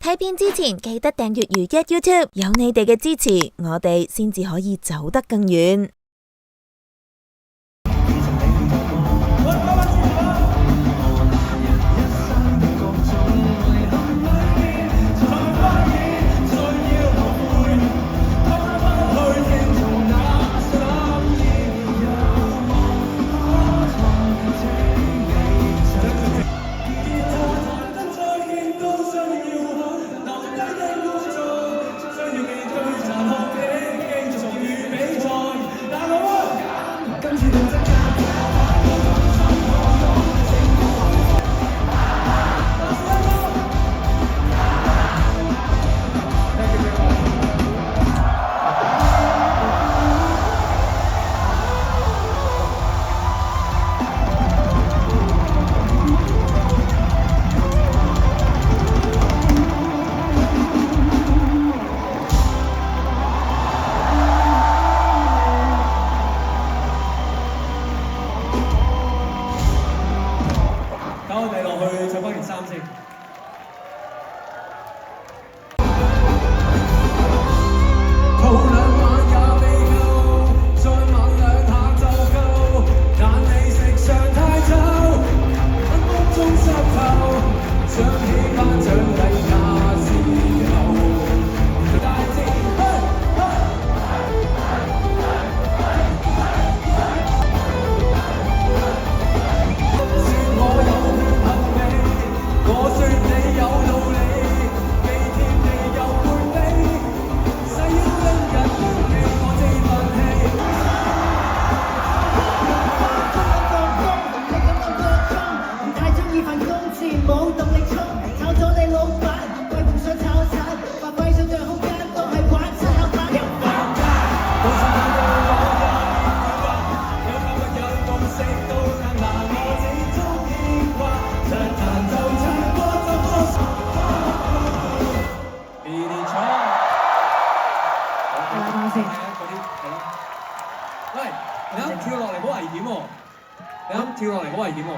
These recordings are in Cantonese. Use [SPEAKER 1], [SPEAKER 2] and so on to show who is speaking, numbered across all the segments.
[SPEAKER 1] 睇片之前記得訂閱如一 YouTube， 有你哋嘅支持，我哋先至可以走得更遠。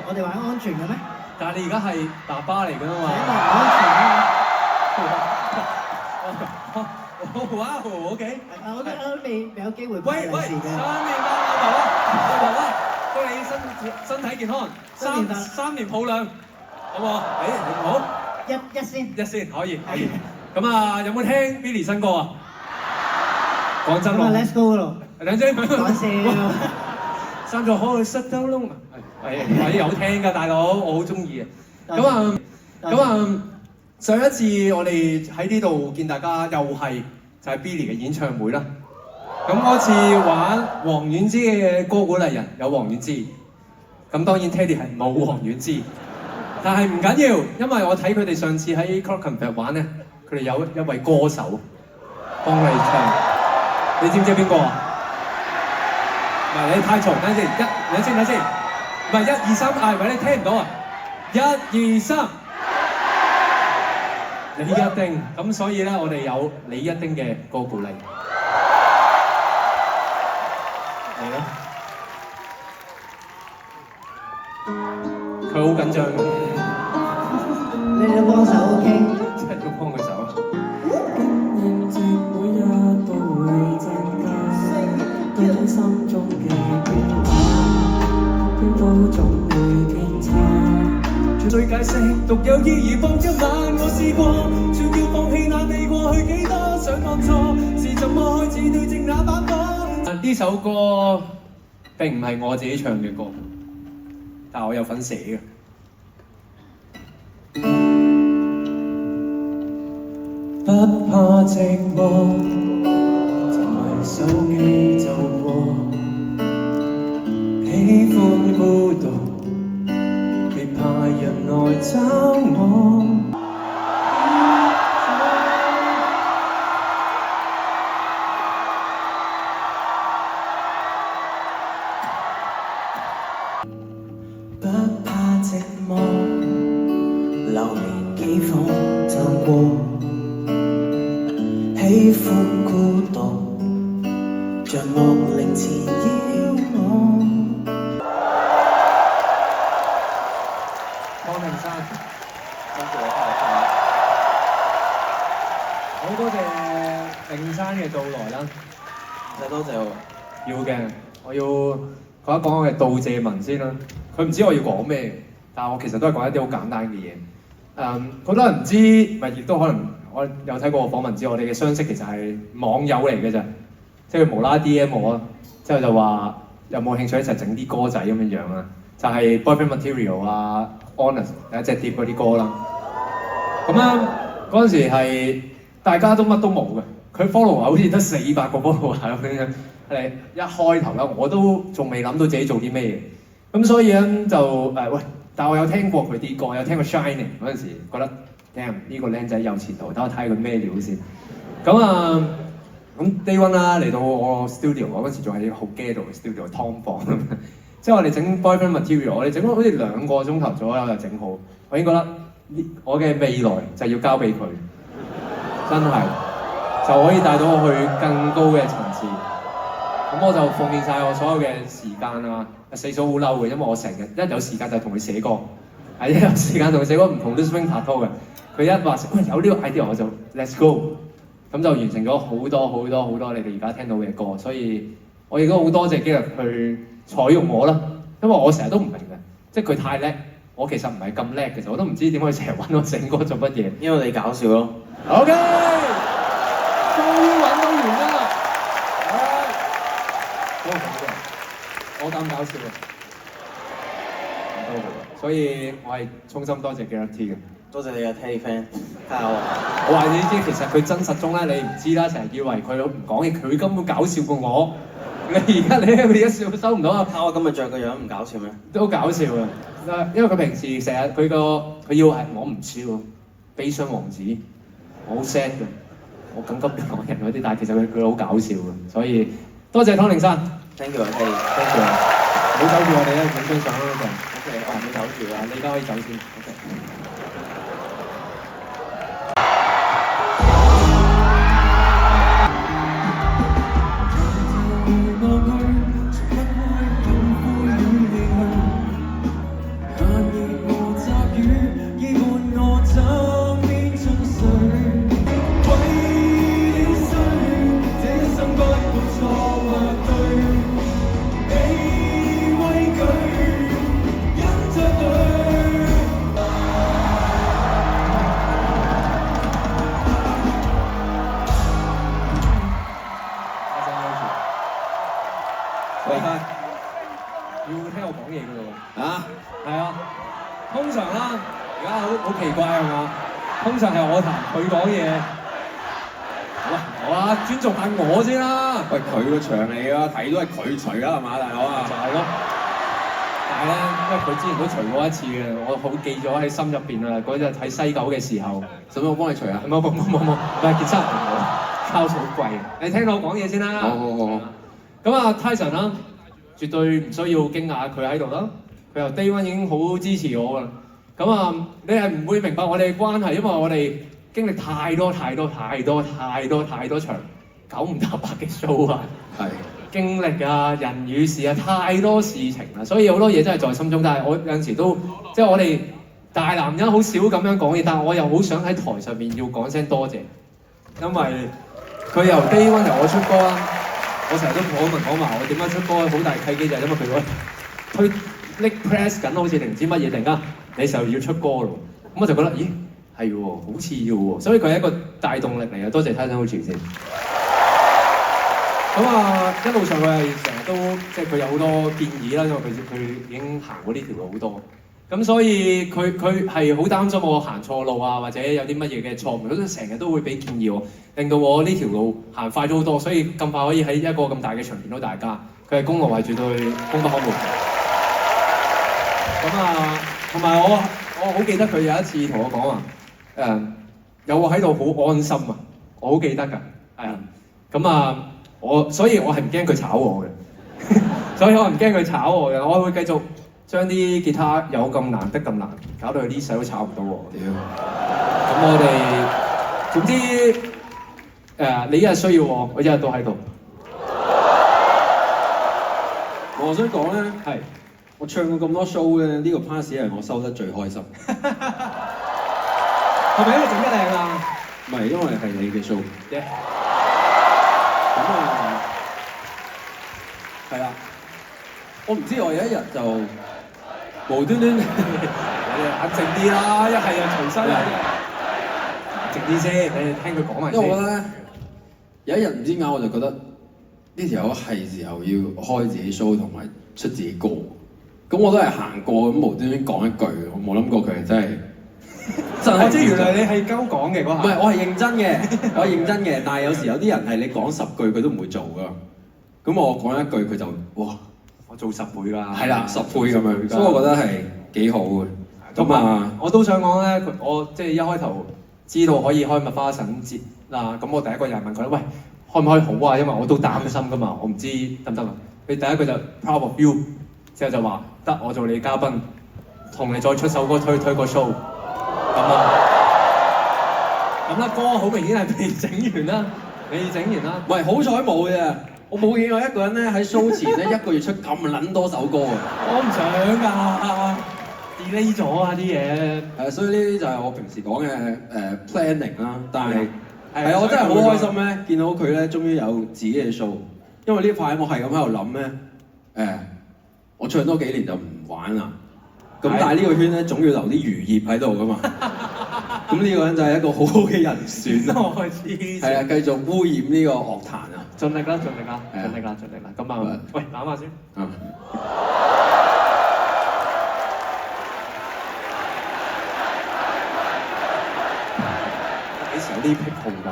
[SPEAKER 2] 我哋玩安全嘅咩？
[SPEAKER 3] 但係你而家係爸爸嚟㗎嘛？
[SPEAKER 2] 安
[SPEAKER 3] 全哇 ，OK。
[SPEAKER 2] 我都未有機會。
[SPEAKER 3] 喂，新年快樂，爸爸，祝你身體健康，三年抱兩，好唔好？好。一先可以。咁啊，有冇聽 Billy 新歌啊？講真喎。
[SPEAKER 2] Let's go 咯。
[SPEAKER 3] 兩張
[SPEAKER 2] 講笑。
[SPEAKER 3] 生咗可以塞兜窿啊！係有聽㗎，大佬，我好中意嘅。咁啊，上一次我哋喺呢度見大家又係就係 Billy 嘅演唱會啦。咁嗰次玩黃婉芝嘅歌鼓勵人有黃婉芝，咁當然 Teddy 係冇黃婉芝，但係唔緊要，因為我睇佢哋上次喺 Clockenflap 玩咧，佢哋有一位歌手幫佢哋唱，你知唔知邊個啊？唔係你太嘈，等先，等先，唔係1、2、3嗌，喂你聽唔到啊！1、2、3，李一丁，咁所以咧我哋有李一丁嘅歌鼓勵，嚟啦！佢好緊張嘅，
[SPEAKER 2] 你都幫手 OK？
[SPEAKER 3] 即係都幫佢手。
[SPEAKER 4] 心中嘅變化，都總會偏差。最解釋獨有意義，放一晚我試過，照要放棄那你過去幾多想當初，是怎麼開始對正那版本？
[SPEAKER 3] 呢首歌並唔係我自己唱嘅歌，但係我有份寫嘅。
[SPEAKER 4] 不怕寂寞，在手機就過。喜歡孤獨，別怕人來找我。不怕寂寞，流連幾方就過。喜歡孤獨，像惡靈纏繞我。
[SPEAKER 3] 方明山，辛苦你，好多謝定山嘅到來啦，
[SPEAKER 4] 真係多謝我。
[SPEAKER 3] 要嘅，我要講一講我嘅道謝文先啦。佢唔知我要講咩，但係我其實都係講一啲好簡單嘅嘢。好多人唔知，咪亦都可能我有睇過個訪問知，我哋嘅相識其實係網友嚟嘅咋，即係佢無啦 DM 我，之後就話有冇興趣一齊整啲歌仔咁樣樣啊，就係 Boyfriend Material 啊 Honest 第一隻碟嗰啲歌啦。咁啊嗰陣時係大家都乜都冇嘅，佢 follow 好似得400個 follow 咁樣。係一開頭啦，我都仲未諗到自己做啲咩嘢，咁所以咧就喂，但我有聽過佢啲歌，有聽過 Shining 嗰陣時，覺得 damn 呢個僆仔有前途，等我睇下佢咩料先。咁 Day One 啦，嚟到我 studio， 我嗰時仲係好 ghetto 嘅 studio 劏房，即係我哋整 Boyfriend Material， 我哋整咗好似2個鐘頭左右就整好，我已經覺得我嘅未來就要交俾佢，真係就可以帶到我去更高嘅層次。咁我就奉獻晒我所有嘅時間啊！四嫂好嬲嘅，因為我成日一有時間就同佢寫歌，係一有時間同佢寫歌唔同啲 swing 拍拖嘅。佢一話喂有呢個 idea 我就 let's go， 咁就完成咗好多你哋而家聽到嘅歌。所以我亦都好多謝基律去採用我啦，因為我成日都唔明嘅，即係佢太叻，我其實唔係咁叻嘅，我都唔知點解佢成日揾我整歌做乜嘢。
[SPEAKER 4] 因為你搞笑咯。
[SPEAKER 3] OK， 終於揾到原因啦！我咁搞笑嘅，所以我係衷心多謝 Gareth T 嘅。
[SPEAKER 4] 多謝你嘅 Teddy fan，加油！
[SPEAKER 3] 我話你知，其實佢真實中咧，你唔知啦，成日以為佢唔講嘢，佢根本搞笑過我。你而家笑收唔到啊！
[SPEAKER 4] 我今日着個樣唔搞笑咩？
[SPEAKER 3] 都搞笑啊！因為佢平時成日佢要係我唔笑，悲傷王子，我好 sad 嘅，我緊急講人嗰啲，但係其實佢好搞笑嘅，所以多謝湯令山。
[SPEAKER 4] Thank you， Teddy，
[SPEAKER 3] thank you， 唔好走住我哋啦，影張相啦就。
[SPEAKER 4] OK，
[SPEAKER 3] 唔好走住啊！你而家可以走先。OK。要聽我講嘢㗎喎。啊，係啊。通常啦，而家好奇怪係嘛？通常係我彈佢講嘢。好啊，尊重下我先啦。
[SPEAKER 5] 喂，佢個場嚟㗎，睇都係佢除啦，係嘛，大佬啊？
[SPEAKER 3] 就係咯。但係咧，因為佢之前都除過一次嘅，我好記咗喺心入邊啊！嗰日喺西九嘅時候，使唔使我幫你除啊？冇，唔係件衫唔好，膠水好貴。你聽到我講嘢先啦。
[SPEAKER 5] 好。
[SPEAKER 3] 咁啊 ，Tyson 啦。絕對唔需要驚訝佢喺度啦，佢由 Day One 已經好支持我㗎啦。咁啊，你係唔會明白我哋嘅關係，因為我哋經歷太多場9唔搭8嘅 show 啊，
[SPEAKER 5] 係
[SPEAKER 3] 經歷啊，人與事啊，太多事情啦，所以好多嘢真係在心中。但係我有陣時都即係我哋大男人好少咁樣講嘢，但係我又好想喺台上面要講聲多謝，因為佢由 Day One 由我出歌啦。我成日都講埋我點解出歌好大契機就係因為佢推 click press 緊，好似定唔知乜嘢，突然間你就要出歌咯，咁我就覺得咦係喎，好似要喎，所以佢係一個大動力嚟嘅。多謝 Tyson Hochi 先。咁啊一路上佢係成日都即係佢有好多建議啦，因為佢已經行過呢條路好多，咁所以佢係好擔心我行錯路啊，或者有啲乜嘢嘅錯誤，佢成日都會俾建議我。令到我呢條路行快咗好多，所以咁快可以喺一個咁大嘅場見到大家，佢嘅功勞係絕對功不可沒。咁啊，同埋我好記得佢有一次同我講話，有我喺度好安心啊，我好記得㗎，係啊。咁啊，所以我係唔驚佢炒我嘅，所以我唔驚佢炒我嘅，我會繼續將啲吉他有咁難得咁難，搞到佢呢世都炒唔到我。屌！咁我哋總之。你一日需要我，我一日都喺度。
[SPEAKER 5] 我想講咧，
[SPEAKER 3] 係
[SPEAKER 5] 我唱過咁多 show 咧，呢個 pass 係我收得最開心。
[SPEAKER 3] 係咪因為整得靚啊？
[SPEAKER 5] 唔唔係因為係你嘅 show。
[SPEAKER 3] 啫。
[SPEAKER 5] 咁啊，係啦。我唔知我有一日就無端端
[SPEAKER 3] 冷靜啲啦，一係就隨身啦，靜啲先，你聽佢講埋先。
[SPEAKER 5] 因為我覺得咧，有一日唔知點解我就覺得呢條友係時候要開自己 show 同埋出自己歌。咁我都係行過咁無端端講一句，我冇諗過佢係真係。
[SPEAKER 3] 我知原來你係鳩講嘅嗰下。
[SPEAKER 5] 唔係，我係認真嘅，我係認真嘅。但係有時有啲人係你講10句佢都唔會做噶。咁我講一句佢就哇，
[SPEAKER 3] 我做10倍㗎。
[SPEAKER 5] 係啦，10倍咁樣，所以我覺得係幾好嘅。咁啊，
[SPEAKER 3] 我都想講咧，我即係一開頭知道可以開麥花臣節啦，咁我第一個就係問佢喂，開唔開好啊？因為我都擔心㗎嘛，我唔知得唔得啊。你第一句就 proud of you， 之後就話得我做你嘉賓，同你再出首歌推個 show。咁啦，歌好明顯係未整完啦，未整完啦。
[SPEAKER 5] 喂，好彩冇嘅，我冇見過一個人咧喺 show 前咧1個月出咁撚多首歌啊！
[SPEAKER 3] 我唔想㗎，delay 咗啊啲嘢。
[SPEAKER 5] 所以呢啲就係我平時講嘅planning 啦。但係係我真係好開心咧，見到佢咧終於有自己嘅 show。因為呢排我係咁喺度諗咧，我唱多幾年就唔玩啦。咁但係呢個圈咧總要留啲餘孽喺度噶嘛。咁呢個人就係一個好好嘅人選啦。
[SPEAKER 3] 我知。
[SPEAKER 5] 係啊，繼續污染呢個樂壇啊！
[SPEAKER 3] 盡力啦，盡力啦，盡力啦，盡力啦。咁啊，喂，攬下先。幾時有呢癖好㗎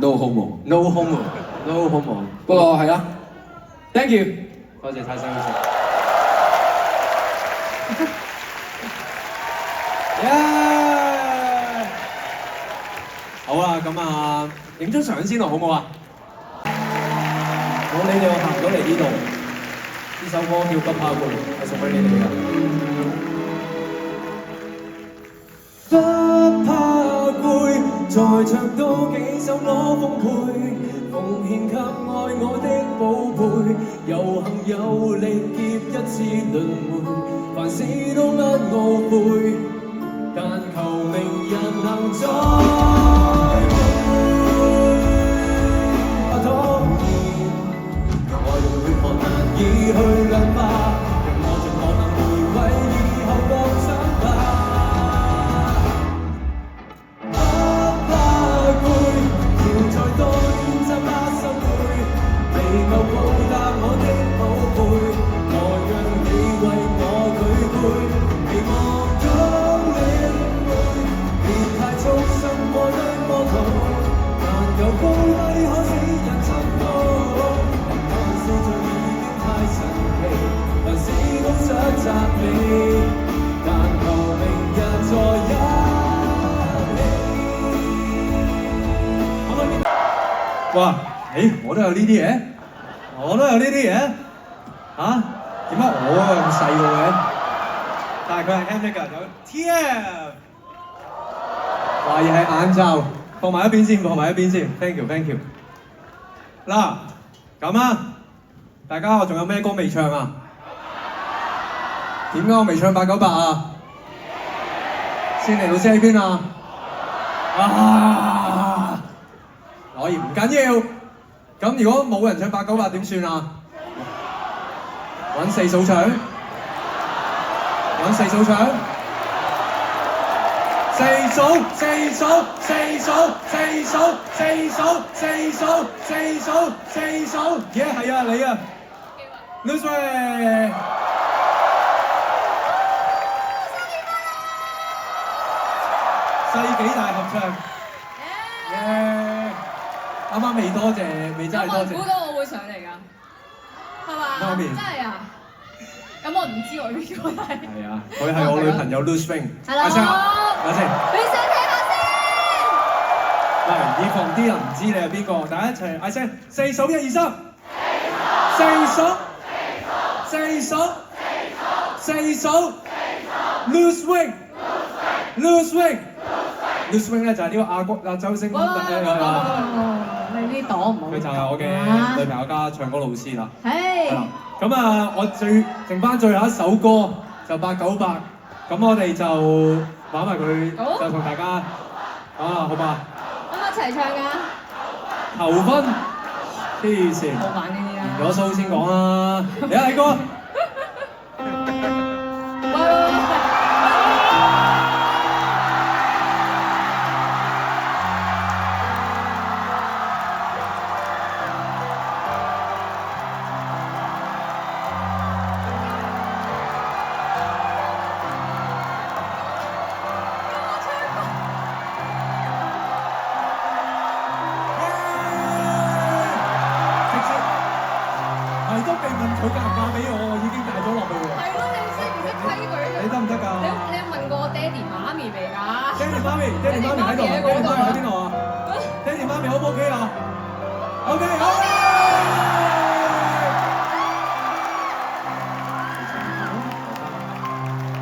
[SPEAKER 5] ？No homo。No
[SPEAKER 3] homo。No homo。
[SPEAKER 5] 不過係啦 ，thank you，
[SPEAKER 3] 多謝太生好食。好啦，咁啊，影張相先咯，好唔好啊？你哋行咗嚟呢度，呢首歌叫《不怕攰》，係送俾你哋嘅。不怕攰，再唱多幾首我奉陪，奉獻給愛我的寶貝，有幸有力劫一次輪迴，凡事都不懊悔，但求明日能再會。當然，愛會何難以去量化，讓我盡可能回歸以後各想法。不怕攰，要再多練習80倍，未夠報答我的寶貝，我讓你為我舉杯，期望都領會，別太粗心我的魔圖，但求高低可使人沉默，但是就已經太神奇，凡事都想責你，但求明日再一起。哇！我都有呢啲嘢，我都有呢啲嘢嚇？點解我咁細個嘅？但係佢係 M 㗎，有 TF。懷疑係眼罩，放埋一邊先，放埋一邊先。Thank you，thank you。嗱，咁啊，大家我仲有咩歌未唱啊？點解我未唱898啊？先嚟老師喺邊啊？啊！可以唔緊要。咁如果冇人唱898點算啊？揾4數唱，揾4數唱。4數，4數，4數，4數，4數，4數，4數，4數，耶係啊你啊 ，Lose Way， 世紀大合唱，耶！啱啱未多謝，未真係多謝。
[SPEAKER 6] 有冇人估到我會上嚟㗎？係嘛？
[SPEAKER 3] 媽咪
[SPEAKER 6] 真係啊！咁我唔知我邊個係。
[SPEAKER 3] 係啊，佢係我女朋友 Lose Wing。
[SPEAKER 6] 係啦。
[SPEAKER 3] 等先。
[SPEAKER 6] 俾聲聽下先。
[SPEAKER 3] 喂，以防啲人唔知你係邊個，大家一齊嗌聲4數1、2、3。4數。4數。4數。Lose Wing。Lose Wing。Lose Wing 咧就係呢個亞洲星光大獎
[SPEAKER 6] 你呢檔唔好。
[SPEAKER 3] 佢就係我嘅女朋友加唱歌老師啦。
[SPEAKER 6] 係。
[SPEAKER 3] 咁啊，我剩翻最後一首歌就898，咁我哋就玩埋佢，就同大家好吧？
[SPEAKER 6] 咁啊，齊唱㗎？
[SPEAKER 3] 求婚，黐線，
[SPEAKER 6] 冇玩呢啲啦。
[SPEAKER 3] 完咗 show 先講啦。嚟啊，毅哥！
[SPEAKER 6] 喂，
[SPEAKER 3] 係都未問佢嫁唔嫁俾我，已經帶咗落去喎。
[SPEAKER 6] 係咯，你識唔識規矩㗎？
[SPEAKER 3] 你得唔得㗎？
[SPEAKER 6] 你有問過我爹哋媽咪未㗎？
[SPEAKER 3] 爹哋媽咪喺度啊！爹哋媽咪喺邊度啊？爹哋媽咪 O 唔 OK 啊？OK， 好。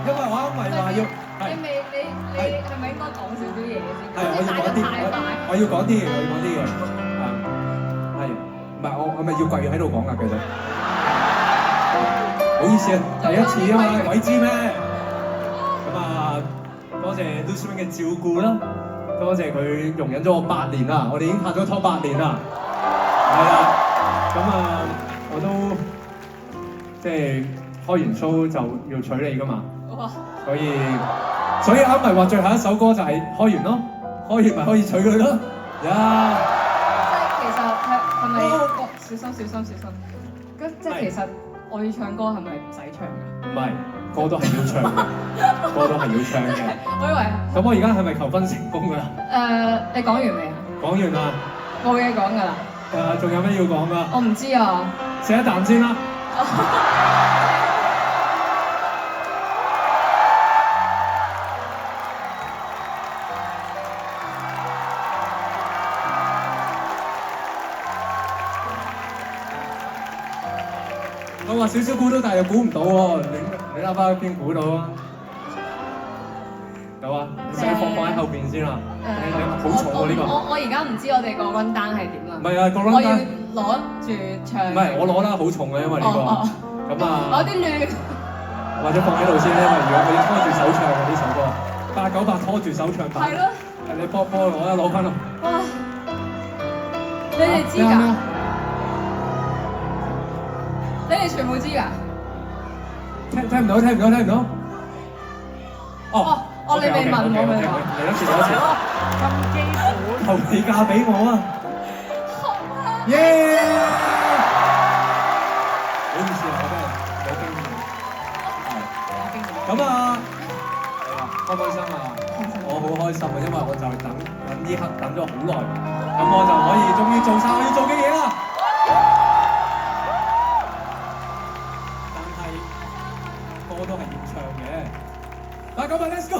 [SPEAKER 3] 因為我唔係話要係。
[SPEAKER 6] 你係咪應該講少少嘢先？
[SPEAKER 3] 係，我要講啲，我要講啲嘢，我要講啲嘢。係，唔係我咪要跪喺度講㗎，其實。唔好意思啊，第一次啊嘛，鬼知咩？咁啊，多謝 Luswing 嘅照顧啦，多謝佢容忍咗我8年啦，我哋已經拍咗拖8年啦。係啦，咁啊，我都即係開完 show 就要娶你㗎嘛。
[SPEAKER 6] 哇！
[SPEAKER 3] 所以啱咪話最後一首歌就係開完咯，開完咪可以娶佢咯，呀！
[SPEAKER 6] 即係其實係咪小心？即係其實我要唱歌係咪唔使唱㗎？
[SPEAKER 3] 唔係，歌都係要唱嘅，歌都係要唱嘅。
[SPEAKER 6] 我以為
[SPEAKER 3] 咁我而家係咪求婚成功㗎啦？
[SPEAKER 6] 你講完未啊？
[SPEAKER 3] 講完啦。
[SPEAKER 6] 冇嘢講㗎啦。
[SPEAKER 3] 仲有咩要講㗎？
[SPEAKER 6] 我唔知啊。
[SPEAKER 3] 食一啖先啦。我話少少估到，但係又估唔到喎。你啱啱邊估到啊？有啊，你使放喺後邊先啦。你好重喎呢個。
[SPEAKER 6] 我而家唔知我哋個 run down 係點啦。
[SPEAKER 3] 唔係啊，個 run down
[SPEAKER 6] 我要攞住唱。
[SPEAKER 3] 唔係，我攞啦，好重嘅，因為呢個。咁啊。
[SPEAKER 6] 我有啲亂。
[SPEAKER 3] 或者放喺度先，因為如果我要拖住手唱嘅呢首歌，898拖住手唱版。
[SPEAKER 6] 係咯。
[SPEAKER 3] 你幫我攞翻咯。
[SPEAKER 6] 哇！你哋知㗎？你哋全部知㗎？
[SPEAKER 3] 聽唔到。哦，
[SPEAKER 6] 你未問我咪話。
[SPEAKER 3] 嚟一次。咁基本。求你嫁俾我啊！耶！唔好意思啊，我真係有經驗。咁啊，開唔開心啊？我好開心啊，因為我就係等呢刻等咗好耐，咁我就可以終於做晒我要做嘅嘢啦。但係歌都係要唱嘅。嗱，咁啊，Let's go！